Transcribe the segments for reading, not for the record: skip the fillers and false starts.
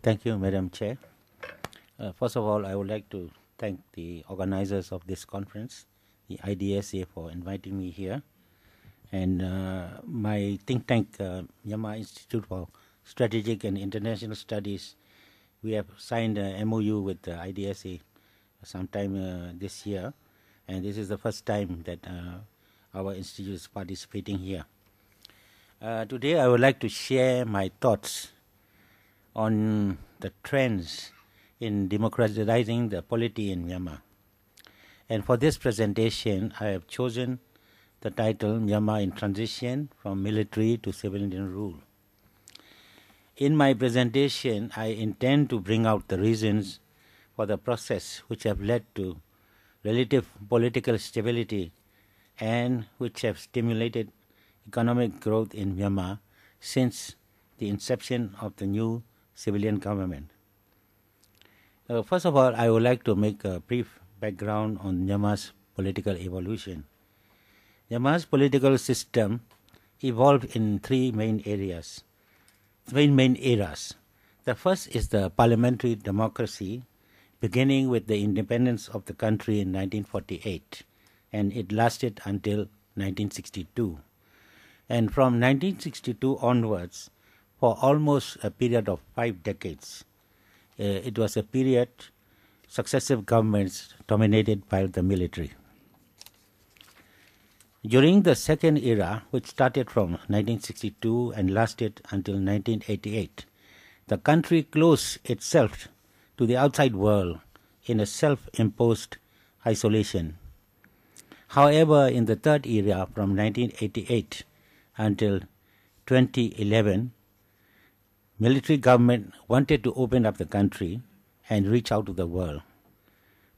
Thank you, Madam Chair. First of all, I would like to thank the organizers of this conference, the IDSA, for inviting me here. And my think tank, Myanmar Institute for Strategic and International Studies, we have signed a MOU with the IDSA sometime this year. And this is the first time that our institute is participating here. Today, I would like to share my thoughts on the trends in democratizing the polity in Myanmar. And for this presentation, I have chosen the title Myanmar in Transition from Military to Civilian Rule. In my presentation, I intend to bring out the reasons for the process which have led to relative political stability and which have stimulated economic growth in Myanmar since the inception of the new civilian government. First of all, I would like to make a brief background on Myanmar's political evolution. Myanmar's political system evolved in three main eras. The first is the parliamentary democracy, beginning with the independence of the country in 1948, and it lasted until 1962. And from 1962 onwards, for almost a period of 5 decades, it was a period successive governments dominated by the military. During the second era, which started from 1962 and lasted until 1988, the country closed itself to the outside world in a self-imposed isolation. However, in the third era, from 1988 until 2011, military government wanted to open up the country and reach out to the world,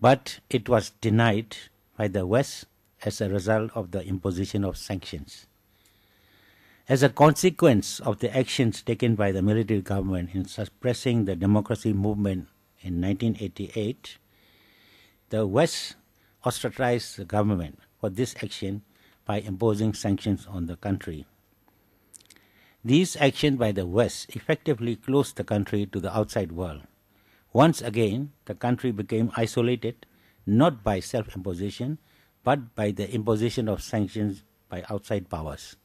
but it was denied by the West as a result of the imposition of sanctions. As a consequence of the actions taken by the military government in suppressing the democracy movement in 1988, the West ostracized the government for this action by imposing sanctions on the country. These actions by the West effectively closed the country to the outside world. Once again, the country became isolated, not by self-imposition, but by the imposition of sanctions by outside powers.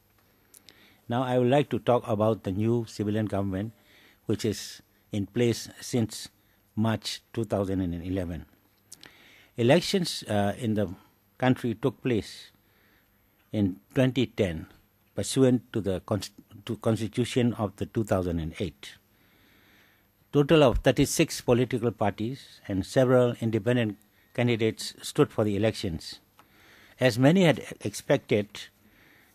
Now I would like to talk about the new civilian government, which is in place since March 2011. Elections in the country took place in 2010, pursuant to the Constitution of the 2008. Total of 36 political parties and several independent candidates stood for the elections. As many had expected,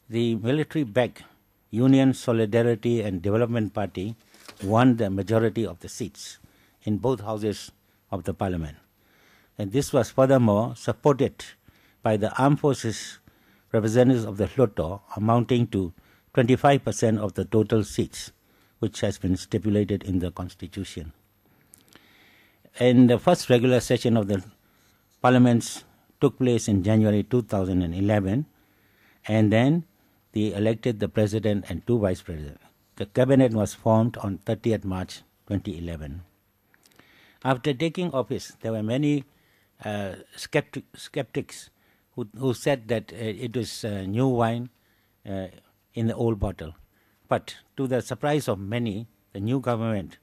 the military-backed Union Solidarity and Development Party won the majority of the seats in both houses of the parliament. And this was furthermore supported by the armed forces representatives of the Hluttaw, amounting to 25% of the total seats, which has been stipulated in the Constitution. And the first regular session of the parliaments took place in January 2011, and then they elected the president and 2 vice presidents. The cabinet was formed on 30th March 2011. After taking office, there were many skeptics who said that it was new wine in the old bottle. But to the surprise of many, the new government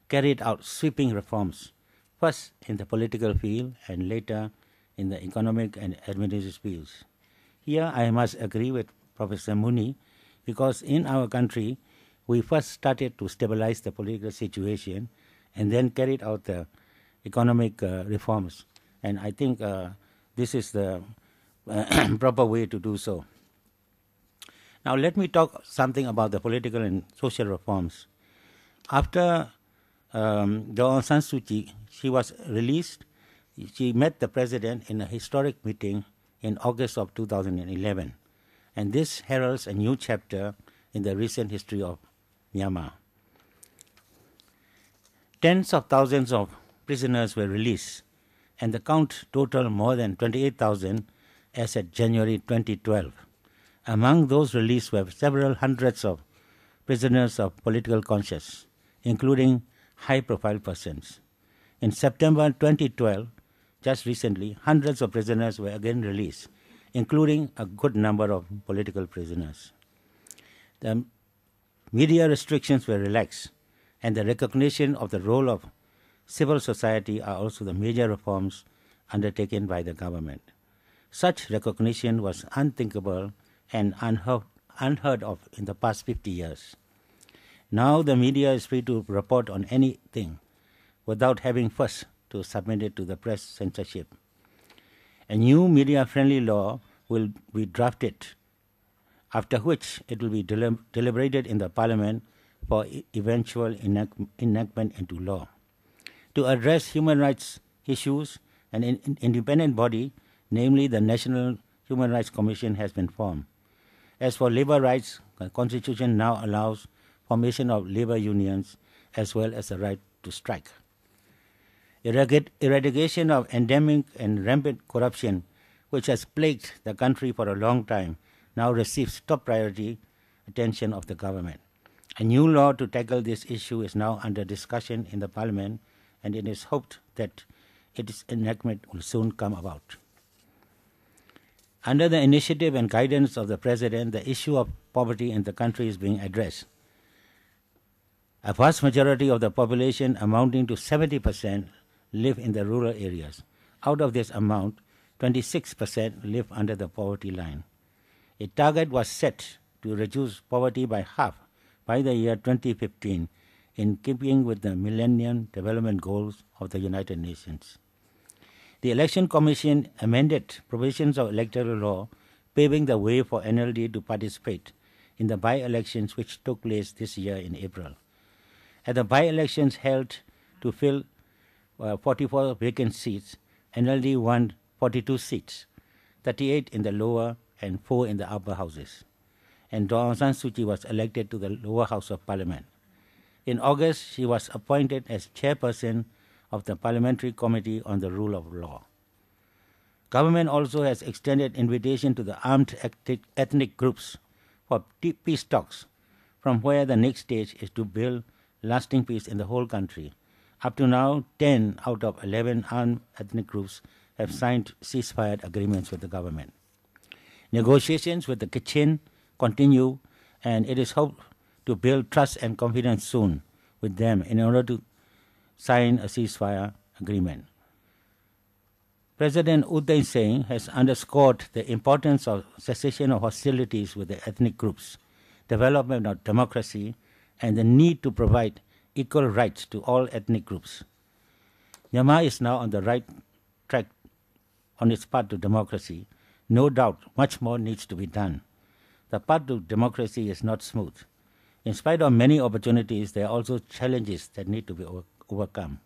carried out sweeping reforms, first in the political field and later in the economic and administrative fields. Here I must agree with Professor Muni, because in our country, we first started to stabilize the political situation and then carried out the economic reforms. And I think this is the proper way to do so. Now let me talk something about the political and social reforms. After Aung San Suu Kyi, she was released. She met the president in a historic meeting in August of 2011. And this heralds a new chapter in the recent history of Myanmar. Tens of thousands of prisoners were released, and the count totaled more than 28,000 as at January 2012. Among those released were several hundreds of prisoners of political conscience, including high-profile persons. In September 2012, just recently, hundreds of prisoners were again released, including a good number of political prisoners. The media restrictions were relaxed, and the recognition of the role of civil society are also the major reforms undertaken by the government. Such recognition was unthinkable and unheard of in the past 50 years. Now the media is free to report on anything without having first to submit it to the press censorship. A new media-friendly law will be drafted, after which it will be deliberated in the Parliament for eventual enactment into law. To address human rights issues, an independent body, namely the National Human Rights Commission, has been formed. As for labor rights, the Constitution now allows formation of labor unions as well as the right to strike. Eradication of endemic and rampant corruption, which has plagued the country for a long time, now receives top priority attention of the government. A new law to tackle this issue is now under discussion in the Parliament, and it is hoped that its enactment will soon come about. Under the initiative and guidance of the President, the issue of poverty in the country is being addressed. A vast majority of the population, amounting to 70%, live in the rural areas. Out of this amount, 26% live under the poverty line. A target was set to reduce poverty by half by the year 2015, in keeping with the Millennium Development Goals of the United Nations. The Election Commission amended provisions of electoral law, paving the way for NLD to participate in the by-elections which took place this year in April. At the by-elections held to fill 44 vacant seats, NLD won 42 seats, 38 in the lower and 4 in the upper houses. And Daw Aung San Suu Kyi was elected to the lower house of parliament. In August, she was appointed as chairperson of the Parliamentary Committee on the Rule of Law. Government also has extended invitation to the armed ethnic groups for peace talks, from where the next stage is to build lasting peace in the whole country. Up to now, 10 out of 11 armed ethnic groups have signed ceasefire agreements with the government. Negotiations with the Kachin continue, and it is hoped to build trust and confidence soon with them in order to sign a ceasefire agreement. President U Thein Sein has underscored the importance of cessation of hostilities with the ethnic groups, development of democracy, and the need to provide equal rights to all ethnic groups. Myanmar is now on the right track on its path to democracy. No doubt much more needs to be done. The path to democracy is not smooth. In spite of many opportunities, there are also challenges that need to be overcome.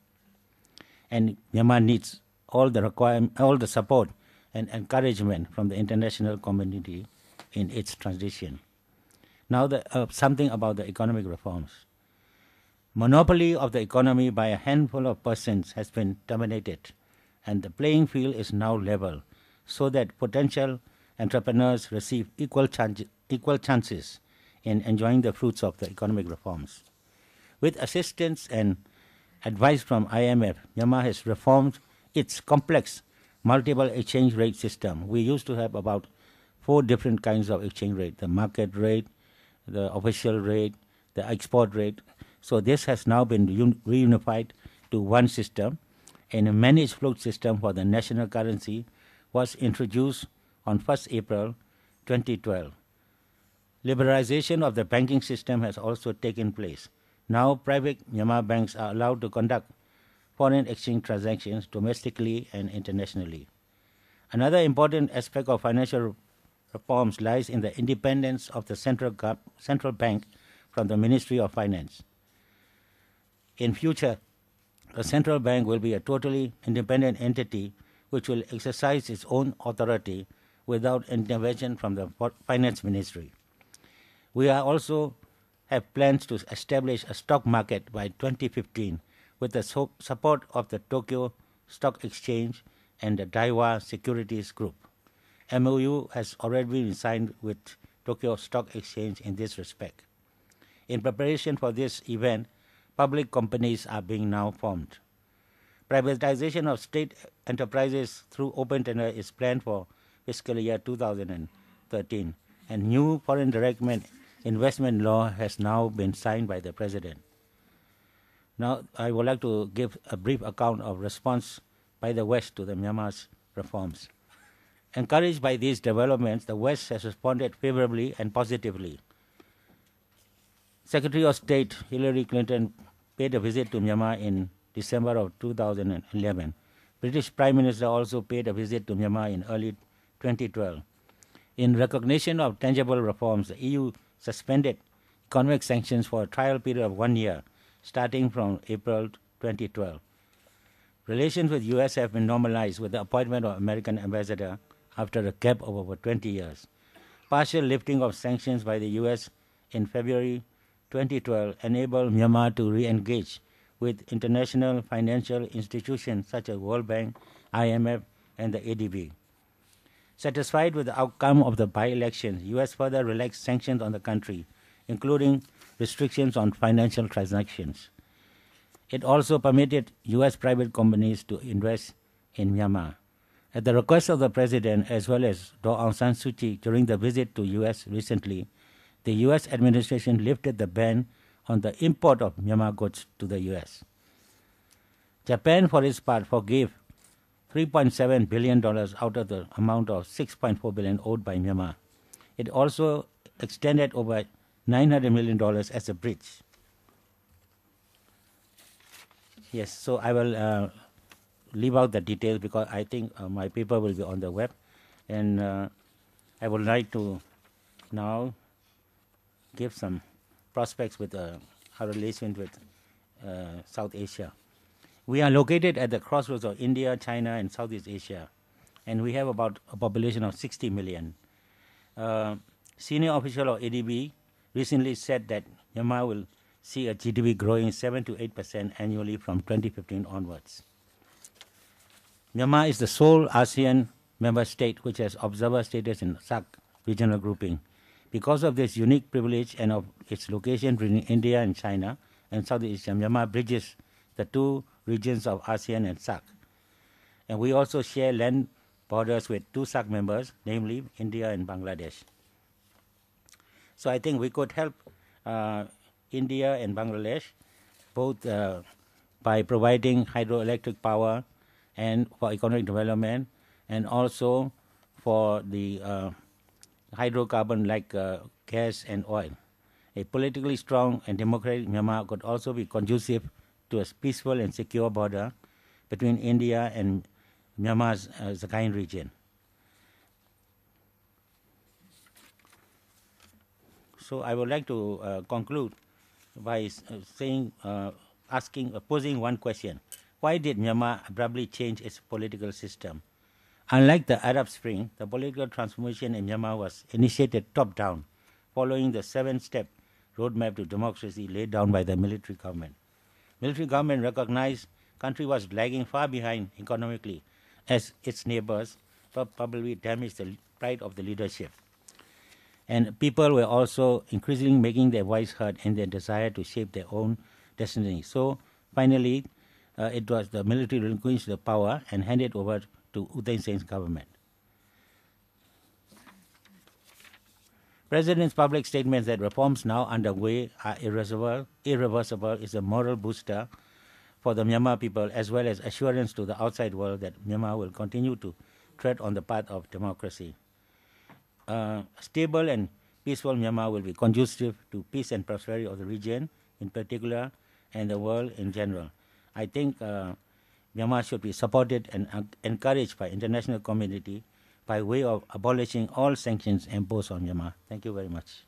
And Myanmar needs all the support and encouragement from the international community in its transition. Now, something about the economic reforms. Monopoly of the economy by a handful of persons has been terminated, and the playing field is now level, so that potential entrepreneurs receive equal chances in enjoying the fruits of the economic reforms. With assistance and advice from IMF, Myanmar has reformed its complex multiple exchange rate system. We used to have about 4 different kinds of exchange rate: the market rate, the official rate, the export rate. So this has now been reunified to one system, and a managed float system for the national currency was introduced on 1st April 2012. Liberalization of the banking system has also taken place. Now private Myanmar banks are allowed to conduct foreign exchange transactions domestically and internationally. Another important aspect of financial reforms lies in the independence of the central bank from the Ministry of Finance. In future, the central bank will be a totally independent entity which will exercise its own authority without intervention from the Finance Ministry. We are also have plans to establish a stock market by 2015 with the support of the Tokyo Stock Exchange and the Daiwa Securities Group. MOU has already been signed with Tokyo Stock Exchange in this respect. In preparation for this event, public companies are being now formed. Privatization of state enterprises through open tender is planned for fiscal year 2013, and new foreign direct investment law has now been signed by the President. Now, I would like to give a brief account of response by the West to the Myanmar's reforms. Encouraged by these developments, the West has responded favorably and positively. Secretary of State Hillary Clinton paid a visit to Myanmar in December of 2011. British Prime Minister also paid a visit to Myanmar in early 2012. In recognition of tangible reforms, the EU suspended economic sanctions for a trial period of 1 year, starting from April 2012. Relations with the US have been normalized with the appointment of American ambassador after a gap of over 20 years. Partial lifting of sanctions by the US in February 2012 enabled Myanmar to re-engage with international financial institutions such as World Bank, IMF, and the ADB. Satisfied with the outcome of the by-elections, US further relaxed sanctions on the country, including restrictions on financial transactions. It also permitted US private companies to invest in Myanmar. At the request of the President as well as Daw Aung San Suu Kyi during the visit to US recently, the US administration lifted the ban on the import of Myanmar goods to the US. Japan, for its part, forgave $3.7 billion out of the amount of $6.4 billion owed by Myanmar. It also extended over $900 million as a bridge. Yes, so I will leave out the details because I think my paper will be on the web, and I would like to now give some prospects with our relations with South Asia. We are located at the crossroads of India, China, and Southeast Asia, and we have about a population of 60 million. Senior official of ADB recently said that Myanmar will see a GDP growing 7 to 8% annually from 2015 onwards. Myanmar is the sole ASEAN member state which has observer status in SAARC regional grouping. Because of this unique privilege and of its location between India and China and Southeast Asia, Myanmar bridges the two regions of ASEAN and SAARC. And we also share land borders with two SAARC members, namely India and Bangladesh. So I think we could help India and Bangladesh both by providing hydroelectric power and for economic development, and also for the hydrocarbon like gas and oil. A politically strong and democratic Myanmar could also be conducive to a peaceful and secure border between India and Myanmar's Rakhine region. So I would like to conclude by posing one question. Why did Myanmar abruptly change its political system? Unlike the Arab Spring, the political transformation in Myanmar was initiated top-down, following the 7-step roadmap to democracy laid down by the military government. Military government recognized country was lagging far behind economically as its neighbors probably damaged the pride of the leadership. And people were also increasingly making their voice heard in their desire to shape their own destiny. So finally, it was the military relinquished the power and handed over to U Thein Sein's government. President's public statements that reforms now underway are irreversible is a moral booster for the Myanmar people, as well as assurance to the outside world that Myanmar will continue to tread on the path of democracy. Stable and peaceful Myanmar will be conducive to peace and prosperity of the region in particular and the world in general. I think Myanmar should be supported and encouraged by international community by way of abolishing all sanctions imposed on Myanmar. Thank you very much.